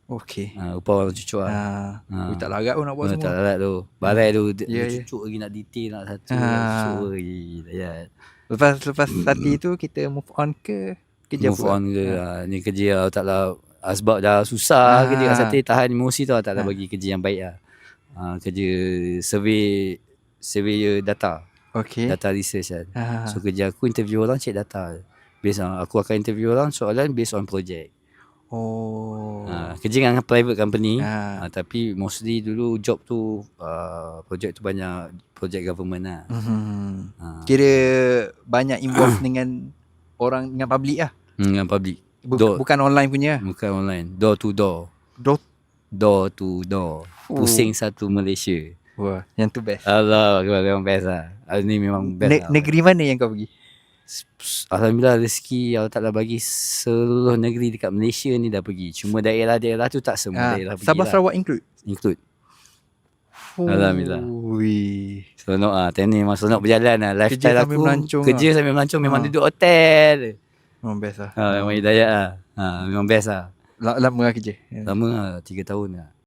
Okey. Upah orang cucuk lah. Tak larat pun nak buat Tak semua. larat tu. Barai tu Ya, dia ya. cucuk lagi, nak detail, nak satu nak cucuk lagi. Layat. Lepas Sati tu kita move on ke kerja Move pula. on ke. Ni kerja taklah, sebab dah susah kerja kat Sati, tahan emosi tu, taklah bagi kerja yang baik lah. Kerja surveyor data. Okey. Data research kan. So kerja aku interview orang, check data. Aku akan interview orang, soalan based on project. Kerja dengan private company. Tapi mostly dulu job tu project tu banyak project government lah. Kira banyak involve dengan orang, dengan public lah. Dengan public. Bukan online punya. Bukan online. Door to door. Door to door. Pusing satu Malaysia. Wah, yang tu best. Allah, memang best lah. Ni memang best lah. Negeri mana yang kau pergi? Alhamdulillah, rezeki Allah Ta'ala bagi, seluruh negeri dekat Malaysia ni dah pergi. Cuma daerah-daerah tu tak semua daerah pergi. Sabah Sarawak include. Alhamdulillah. Seronok lah. Ni memang seronok berjalan lah. Lifestyle aku kerja sambil melancong. Memang duduk hotel. Memang best lah. Memang hidayat lah. Memang best lah. Lama lah kerja? Lama lah, 3 tahun lah.